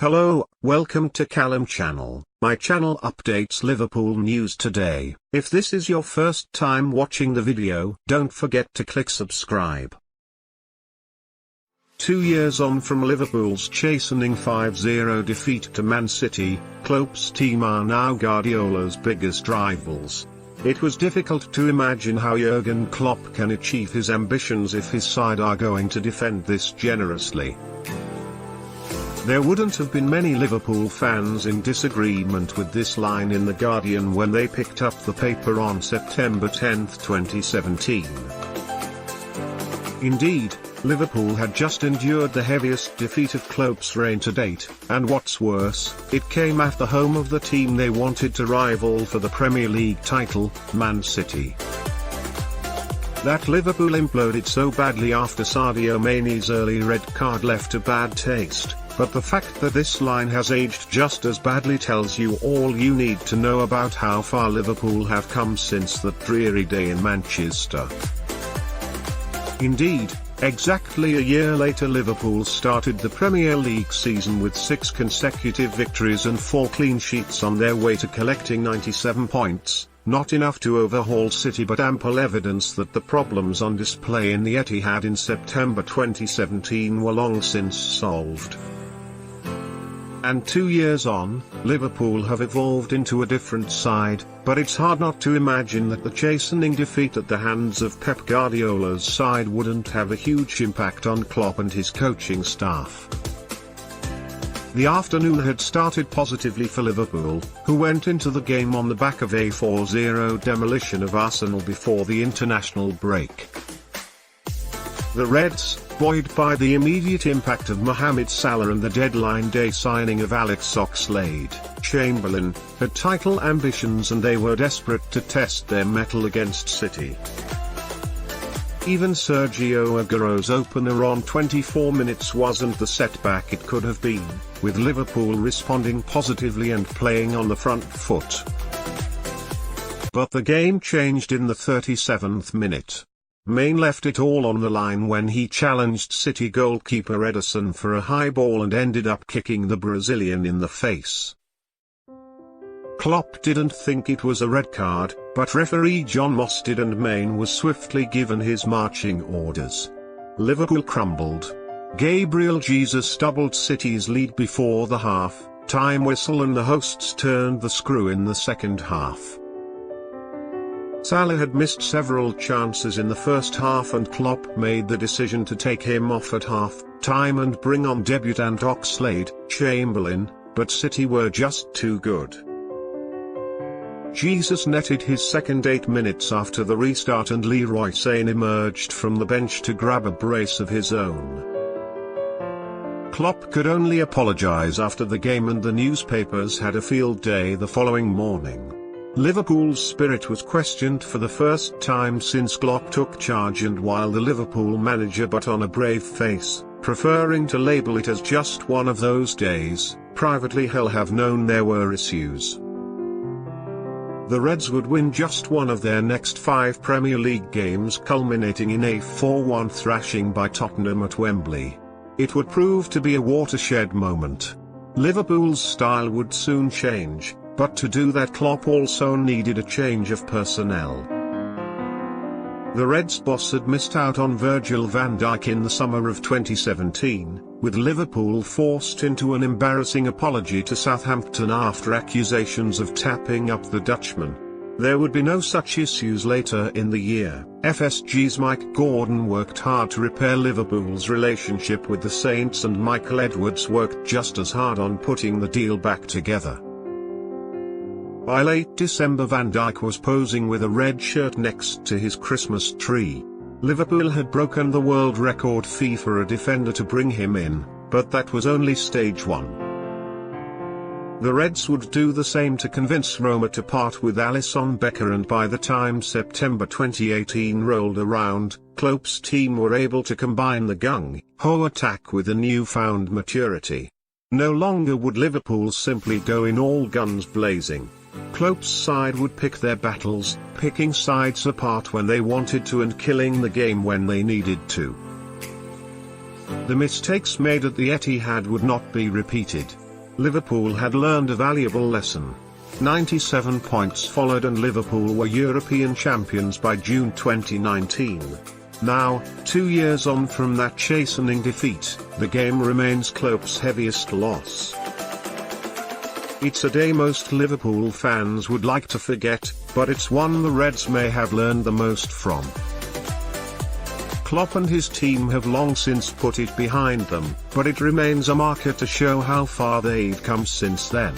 Hello, welcome to Callum channel. My channel updates Liverpool news today. If this is your first time watching the video, don't forget to click subscribe. 2 years on from Liverpool's chastening 5-0 defeat to Man City, Klopp's team are now Guardiola's biggest rivals. It was difficult to imagine how Jurgen Klopp can achieve his ambitions if his side are going to defend this generously. There wouldn't have been many Liverpool fans in disagreement with this line in The Guardian when they picked up the paper on September 10, 2017. Indeed, Liverpool had just endured the heaviest defeat of Klopp's reign to date, and what's worse, it came at the home of the team they wanted to rival for the Premier League title, Man City. That Liverpool imploded so badly after Sadio Mane's early red card left a bad taste. But the fact that this line has aged just as badly tells you all you need to know about how far Liverpool have come since that dreary day in Manchester. Indeed, exactly a year later Liverpool started the Premier League season with 6 consecutive victories and 4 clean sheets on their way to collecting 97 points, not enough to overhaul City but ample evidence that the problems on display in the Etihad in September 2017 were long since solved. And 2 years on, Liverpool have evolved into a different side, but it's hard not to imagine that the chastening defeat at the hands of Pep Guardiola's side wouldn't have a huge impact on Klopp and his coaching staff. The afternoon had started positively for Liverpool, who went into the game on the back of a 4-0 demolition of Arsenal before the international break. The Reds, buoyed by the immediate impact of Mo Salah and the deadline day signing of Alex Oxlade-Chamberlain, had title ambitions and they were desperate to test their mettle against City. Even Sergio Aguero's opener on 24 minutes wasn't the setback it could have been, with Liverpool responding positively and playing on the front foot. But the game changed in the 37th minute. Mane left it all on the line when he challenged City goalkeeper Ederson for a high ball and ended up kicking the Brazilian in the face. Klopp didn't think it was a red card, but referee John Moss did and Mane was swiftly given his marching orders. Liverpool crumbled. Gabriel Jesus doubled City's lead before the half-time whistle and the hosts turned the screw in the second half. Salah had missed several chances in the first half and Klopp made the decision to take him off at half-time and bring on debutant Oxlade-Chamberlain, but City were just too good. Jesus netted his second 8 minutes after the restart and Leroy Sane emerged from the bench to grab a brace of his own. Klopp could only apologise after the game and the newspapers had a field day the following morning. Liverpool's spirit was questioned for the first time since Klopp took charge, and while the Liverpool manager put on a brave face, preferring to label it as just one of those days, privately he'll have known there were issues. The Reds would win just one of their next 5 Premier League games, culminating in a 4-1 thrashing by Tottenham at Wembley. It would prove to be a watershed moment. Liverpool's style would soon change, but to do that Klopp also needed a change of personnel. The Reds boss had missed out on Virgil van Dijk in the summer of 2017, with Liverpool forced into an embarrassing apology to Southampton after accusations of tapping up the Dutchman. There would be no such issues later in the year. FSG's Mike Gordon worked hard to repair Liverpool's relationship with the Saints, and Michael Edwards worked just as hard on putting the deal back together. By late December Van Dijk was posing with a red shirt next to his Christmas tree. Liverpool had broken the world record fee for a defender to bring him in, but that was only stage 1. The Reds would do the same to convince Roma to part with Alisson Becker, and by the time September 2018 rolled around, Klopp's team were able to combine the gung-ho attack with a newfound maturity. No longer would Liverpool simply go in all guns blazing. Klopp's side would pick their battles, picking sides apart when they wanted to and killing the game when they needed to. The mistakes made at the Etihad would not be repeated. Liverpool had learned a valuable lesson. 97 points followed and Liverpool were European champions by June 2019. Now, 2 years on from that chastening defeat, the game remains Klopp's heaviest loss. It's a day most Liverpool fans would like to forget, but it's one the Reds may have learned the most from. Klopp and his team have long since put it behind them, but it remains a marker to show how far they've come since then.